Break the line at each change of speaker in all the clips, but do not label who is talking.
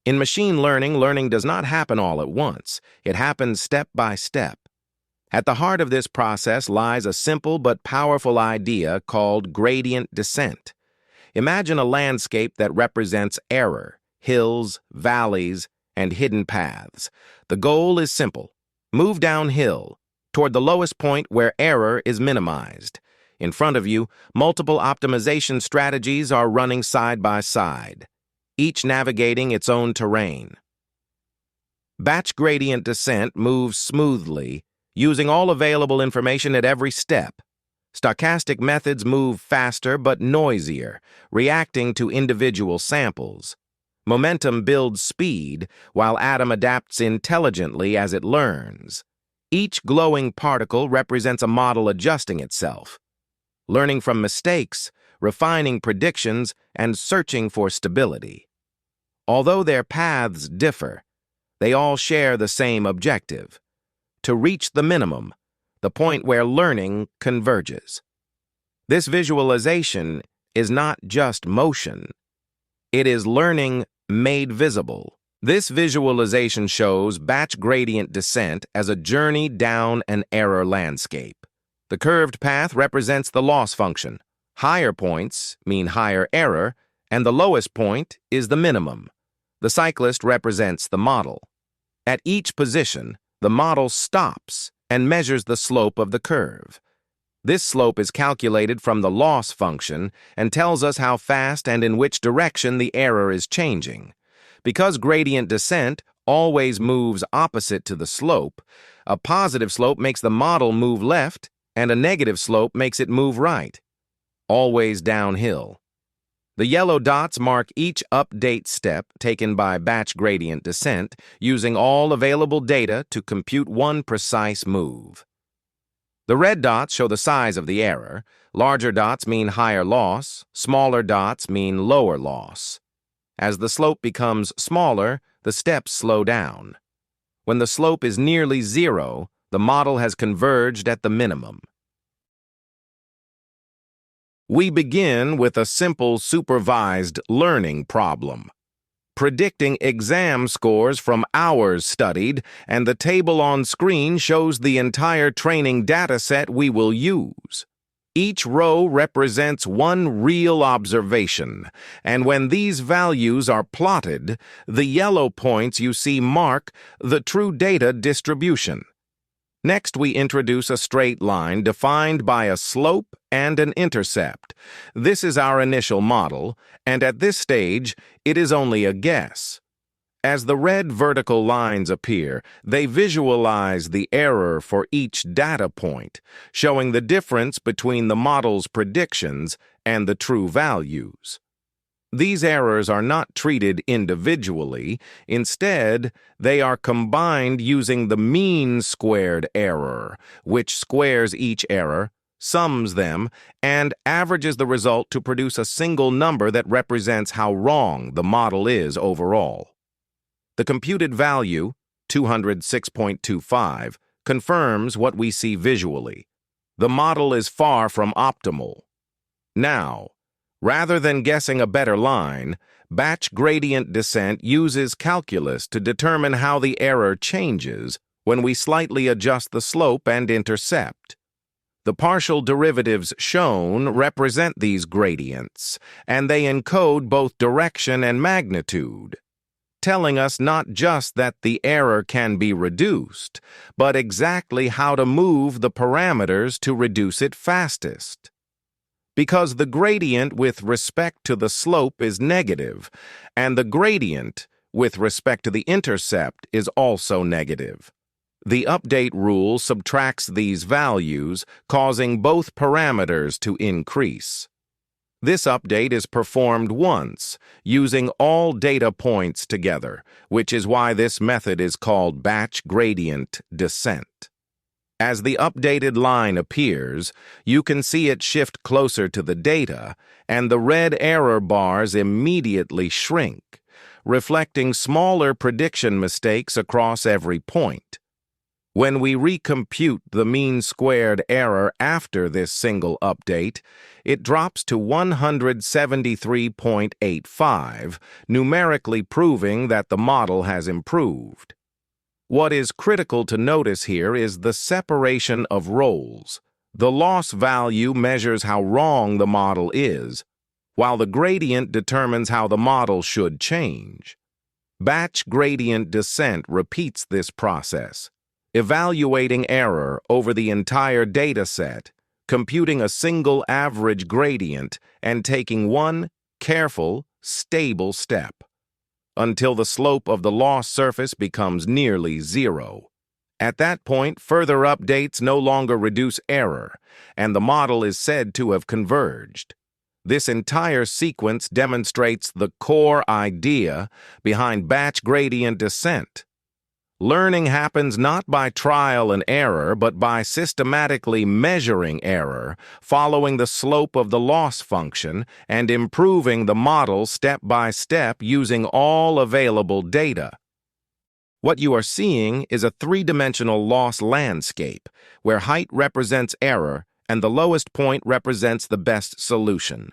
In machine learning, learning does not happen all at once. It happens step by step. At the heart of this process lies a simple but powerful idea called gradient descent. Imagine a landscape that represents error, hills, valleys, and hidden paths. The goal is simple. Move downhill, toward the lowest point where error is minimized. In front of you, multiple optimization strategies are running side by side, each navigating its own terrain. Batch gradient descent moves smoothly, using all available information at every step. Stochastic methods move faster but noisier, reacting to individual samples. Momentum builds speed, while atom adapts intelligently as it learns. Each glowing particle represents a model adjusting itself, learning from mistakes, refining predictions, and searching for stability. Although their paths differ, they all share the same objective: to reach the minimum, the point where learning converges. This visualization is not just motion. It is learning made visible. This visualization shows batch gradient descent as a journey down an error landscape. The curved path represents the loss function. Higher points mean higher error, and the lowest point is the minimum. The cyclist represents the model. At each position, the model stops and measures the slope of the curve. This slope is calculated from the loss function and tells us how fast and in which direction the error is changing. Because gradient descent always moves opposite to the slope, a positive slope makes the model move left and a negative slope makes it move right, always downhill. The yellow dots mark each update step taken by batch gradient descent, using all available data to compute one precise move. The red dots show the size of the error. Larger dots mean higher loss, smaller dots mean lower loss. As the slope becomes smaller, the steps slow down. When the slope is nearly zero, the model has converged at the minimum. We begin with a simple supervised learning problem. Predicting exam scores from hours studied, and the table on screen shows the entire training dataset we will use. Each row represents one real observation, and when these values are plotted, the yellow points you see mark the true data distribution. Next, we introduce a straight line defined by a slope and an intercept. This is our initial model, and at this stage, it is only a guess. As the red vertical lines appear, they visualize the error for each data point, showing the difference between the model's predictions and the true values. These errors are not treated individually. Instead, they are combined using the mean squared error, which squares each error, sums them, and averages the result to produce a single number that represents how wrong the model is overall. The computed value, 206.25, confirms what we see visually. The model is far from optimal. Now, rather than guessing a better line, batch gradient descent uses calculus to determine how the error changes when we slightly adjust the slope and intercept. The partial derivatives shown represent these gradients, and they encode both direction and magnitude, telling us not just that the error can be reduced, but exactly how to move the parameters to reduce it fastest. Because the gradient with respect to the slope is negative, and the gradient with respect to the intercept is also negative. The update rule subtracts these values, causing both parameters to increase. This update is performed once, using all data points together, which is why this method is called batch gradient descent. As the updated line appears, you can see it shift closer to the data, and the red error bars immediately shrink, reflecting smaller prediction mistakes across every point. When we recompute the mean squared error after this single update, it drops to 173.85, numerically proving that the model has improved. What is critical to notice here is the separation of roles. The loss value measures how wrong the model is, while the gradient determines how the model should change. Batch gradient descent repeats this process, evaluating error over the entire dataset, computing a single average gradient, and taking one careful, stable step, until the slope of the loss surface becomes nearly zero. At that point, further updates no longer reduce error, and the model is said to have converged. This entire sequence demonstrates the core idea behind batch gradient descent. Learning happens not by trial and error, but by systematically measuring error, following the slope of the loss function, and improving the model step by step using all available data. What you are seeing is a three-dimensional loss landscape, where height represents error and the lowest point represents the best solution.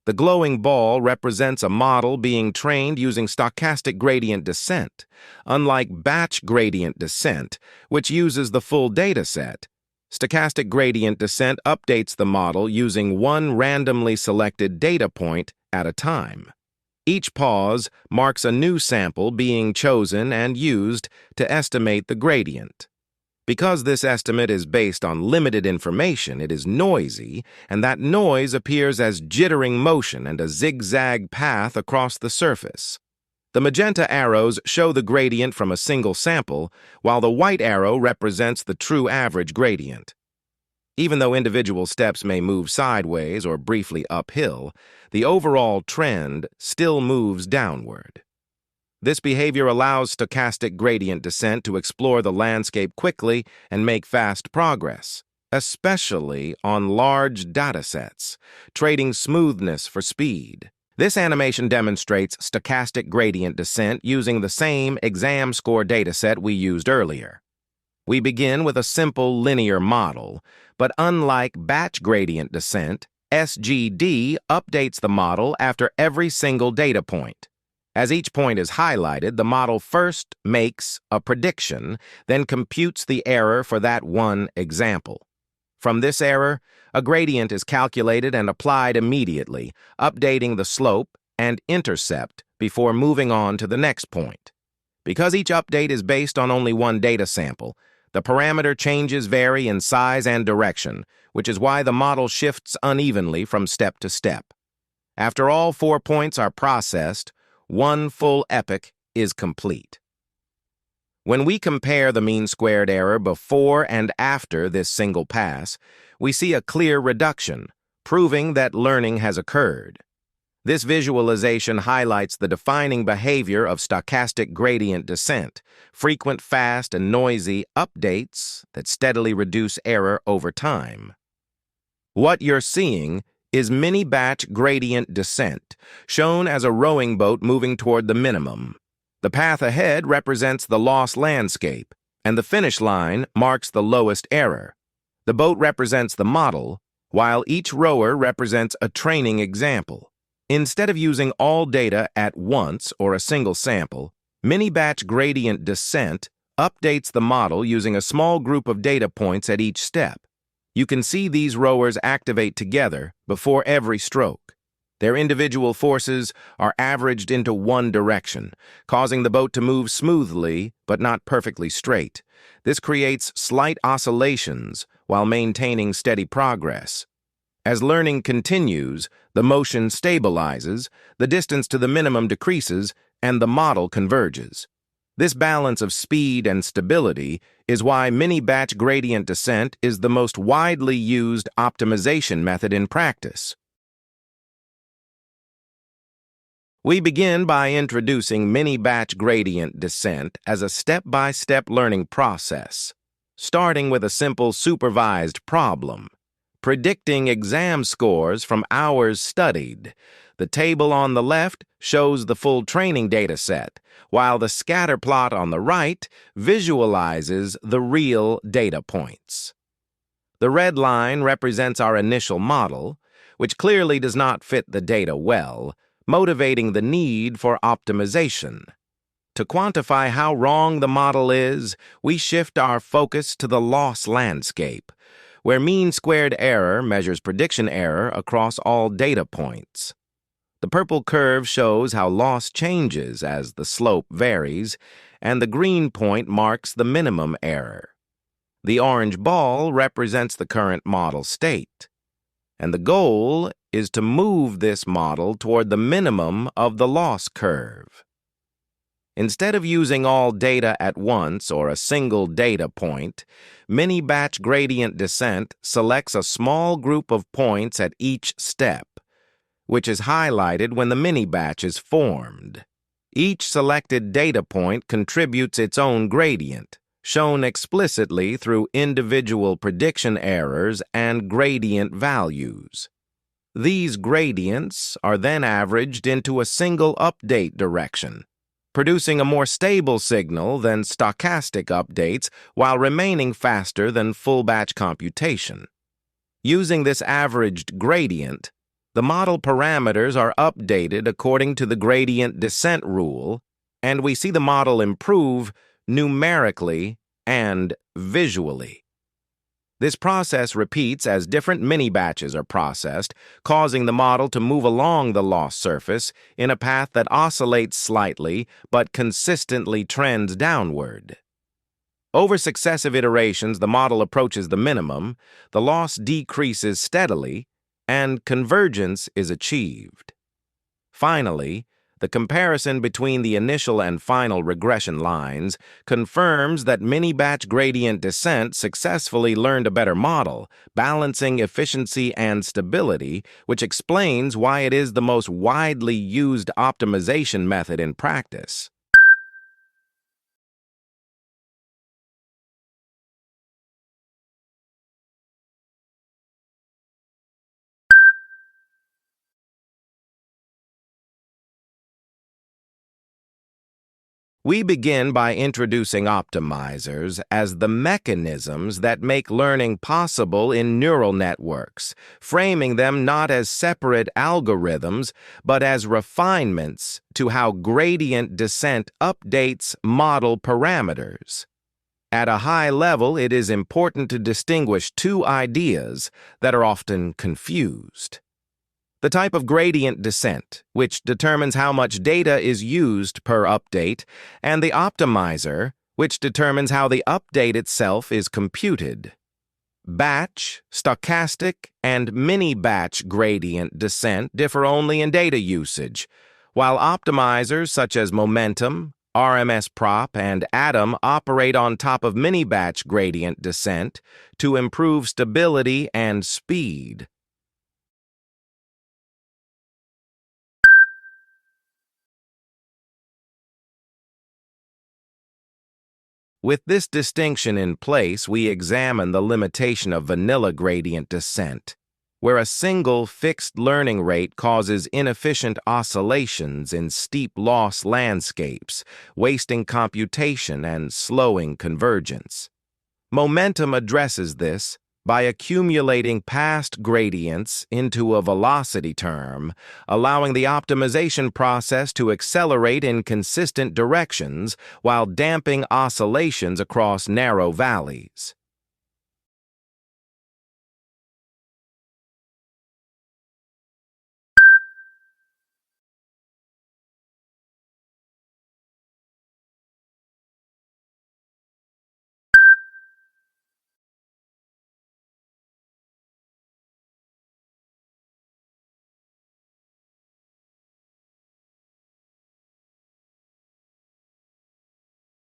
The glowing ball represents a model being trained using stochastic gradient descent. Unlike batch gradient descent, which uses the full dataset, stochastic gradient descent updates the model using one randomly selected data point at a time. Each pause marks a new sample being chosen and used to estimate the gradient. Because this estimate is based on limited information, it is noisy, and that noise appears as jittering motion and a zigzag path across the surface. The magenta arrows show the gradient from a single sample, while the white arrow represents the true average gradient. Even though individual steps may move sideways or briefly uphill, the overall trend still moves downward. This behavior allows stochastic gradient descent to explore the landscape quickly and make fast progress, especially on large datasets, trading smoothness for speed. This animation demonstrates stochastic gradient descent using the same exam score dataset we used earlier. We begin with a simple linear model, but unlike batch gradient descent, SGD updates the model after every single data point. As each point is highlighted, the model first makes a prediction, then computes the error for that one example. From this error, a gradient is calculated and applied immediately, updating the slope and intercept before moving on to the next point. Because each update is based on only one data sample, the parameter changes vary in size and direction, which is why the model shifts unevenly from step to step. After all 4 points are processed, one full epoch is complete. When we compare the mean squared error before and after this single pass, we see a clear reduction, proving that learning has occurred. This visualization highlights the defining behavior of stochastic gradient descent, frequent, fast, and noisy updates that steadily reduce error over time. What you're seeing is mini-batch gradient descent, shown as a rowing boat moving toward the minimum. The path ahead represents the loss landscape, and the finish line marks the lowest error. The boat represents the model, while each rower represents a training example. Instead of using all data at once or a single sample, mini-batch gradient descent updates the model using a small group of data points at each step. You can see these rowers activate together before every stroke. Their individual forces are averaged into one direction, causing the boat to move smoothly but not perfectly straight. This creates slight oscillations while maintaining steady progress. As learning continues, the motion stabilizes, the distance to the minimum decreases, and the model converges. This balance of speed and stability is why mini-batch gradient descent is the most widely used optimization method in practice. We begin by introducing mini-batch gradient descent as a step-by-step learning process, starting with a simple supervised problem. predicting exam scores from hours studied. The table on the left shows the full training data set, while the scatter plot on the right visualizes the real data points. The red line represents our initial model, which clearly does not fit the data well, motivating the need for optimization. To quantify how wrong the model is, we shift our focus to the loss landscape, where mean squared error measures prediction error across all data points. The purple curve shows how loss changes as the slope varies, and the green point marks the minimum error. The orange ball represents the current model state, and the goal is to move this model toward the minimum of the loss curve. Instead of using all data at once or a single data point, mini-batch gradient descent selects a small group of points at each step, which is highlighted when the mini-batch is formed. Each selected data point contributes its own gradient, shown explicitly through individual prediction errors and gradient values. These gradients are then averaged into a single update direction, producing a more stable signal than stochastic updates while remaining faster than full-batch computation. Using this averaged gradient, the model parameters are updated according to the gradient descent rule, and we see the model improve numerically and visually. This process repeats as different mini-batches are processed, causing the model to move along the loss surface in a path that oscillates slightly but consistently trends downward. Over successive iterations, the model approaches the minimum, the loss decreases steadily, and convergence is achieved. Finally, the comparison between the initial and final regression lines confirms that mini-batch gradient descent successfully learned a better model, balancing efficiency and stability, which explains why it is the most widely used optimization method in practice. We begin by introducing optimizers as the mechanisms that make learning possible in neural networks, framing them not as separate algorithms, but as refinements to how gradient descent updates model parameters. At a high level, it is important to distinguish two ideas that are often confused. The type of gradient descent, which determines how much data is used per update, and the optimizer, which determines how the update itself is computed. Batch, stochastic, and mini-batch gradient descent differ only in data usage, while optimizers such as Momentum, RMSProp, and Atom operate on top of mini-batch gradient descent to improve stability and speed. With this distinction in place, we examine the limitation of vanilla gradient descent, where a single fixed learning rate causes inefficient oscillations in steep loss landscapes, wasting computation and slowing convergence. Momentum addresses this by accumulating past gradients into a velocity term, allowing the optimization process to accelerate in consistent directions while damping oscillations across narrow valleys.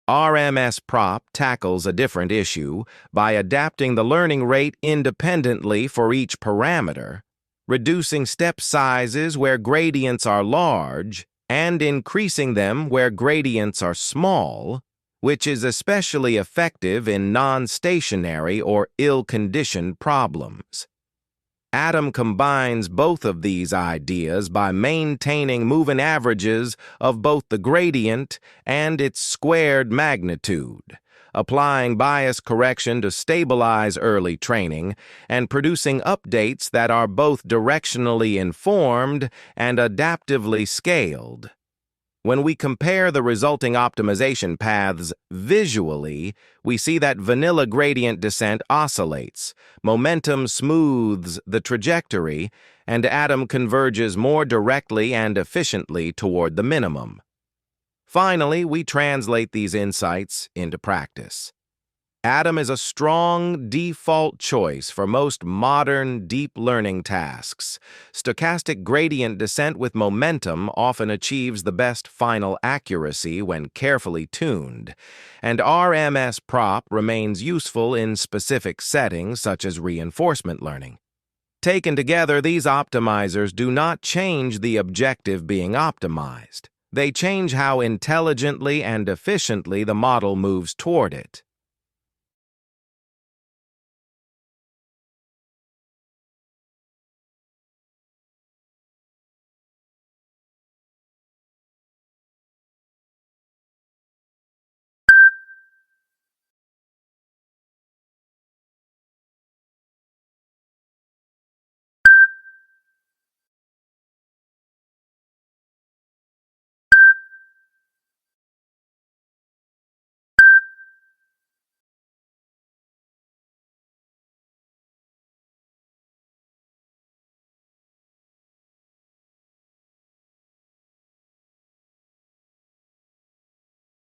RMSProp tackles a different issue by adapting the learning rate independently for each parameter, reducing step sizes where gradients are large and increasing them where gradients are small, which is especially effective in non-stationary or ill-conditioned problems. Adam combines both of these ideas by maintaining moving averages of both the gradient and its squared magnitude, applying bias correction to stabilize early training, and producing updates that are both directionally informed and adaptively scaled. When we compare the resulting optimization paths visually, we see that vanilla gradient descent oscillates, momentum smooths the trajectory, and Adam converges more directly and efficiently toward the minimum. Finally, we translate these insights into practice. Adam is a strong default choice for most modern deep learning tasks. Stochastic gradient descent with momentum often achieves the best final accuracy when carefully tuned, and RMSProp remains useful in specific settings such as reinforcement learning. Taken together, these optimizers do not change the objective being optimized. They change how intelligently and efficiently the model moves toward it.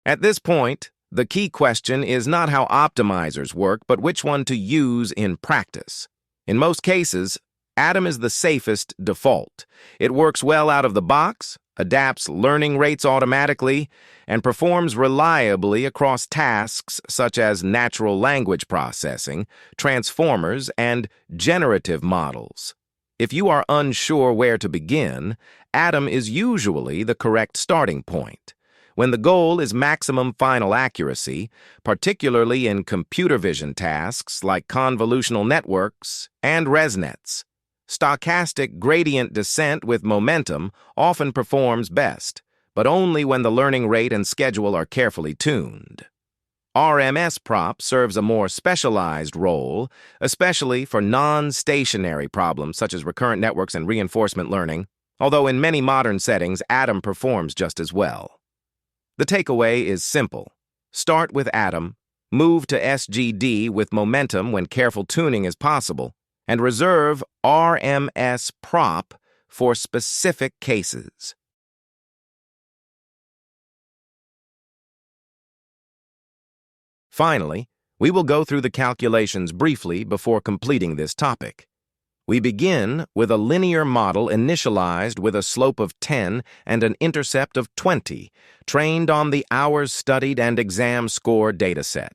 At this point, the key question is not how optimizers work, but which one to use in practice. In most cases, Adam is the safest default. It works well out of the box, adapts learning rates automatically, and performs reliably across tasks such as natural language processing, transformers, and generative models. If you are unsure where to begin, Adam is usually the correct starting point. When the goal is maximum final accuracy, particularly in computer vision tasks like convolutional networks and ResNets, stochastic gradient descent with momentum often performs best, but only when the learning rate and schedule are carefully tuned. RMSProp serves a more specialized role, especially for non-stationary problems such as recurrent networks and reinforcement learning, although in many modern settings, Adam performs just as well. The takeaway is simple. Start with Adam, move to SGD with momentum when careful tuning is possible, and reserve RMSProp for specific cases. Finally, we will go through the calculations briefly before completing this topic. We begin with a linear model initialized with a slope of 10 and an intercept of 20, trained on the hours studied and exam score dataset.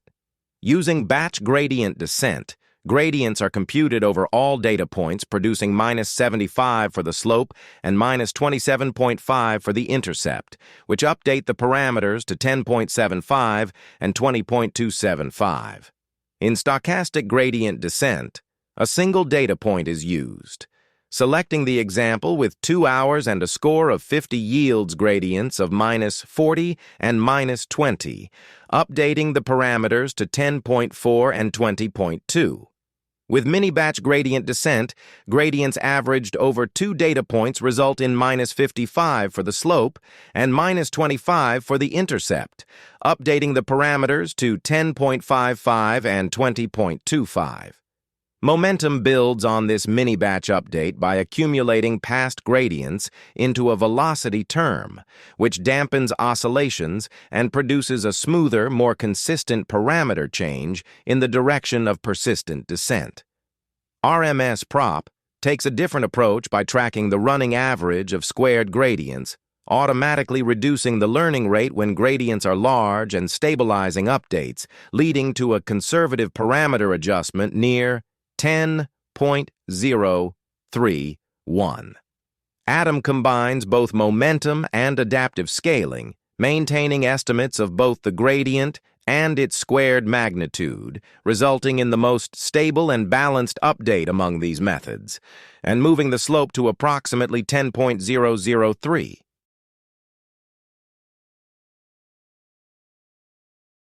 Using batch gradient descent, gradients are computed over all data points, producing -75 for the slope and -27.5 for the intercept, which update the parameters to 10.75 and 20.275. In stochastic gradient descent, a single data point is used. Selecting the example with 2 hours and a score of 50 yields gradients of -40 and -20, updating the parameters to 10.4 and 20.2. With mini-batch gradient descent, gradients averaged over 2 data points result in -55 for the slope and -25 for the intercept, updating the parameters to 10.55 and 20.25. Momentum builds on this mini-batch update by accumulating past gradients into a velocity term, which dampens oscillations and produces a smoother, more consistent parameter change in the direction of persistent descent. RMSProp takes a different approach by tracking the running average of squared gradients, automatically reducing the learning rate when gradients are large and stabilizing updates, leading to a conservative parameter adjustment near 10.031. Adam combines both momentum and adaptive scaling, maintaining estimates of both the gradient and its squared magnitude, resulting in the most stable and balanced update among these methods, and moving the slope to approximately 10.003.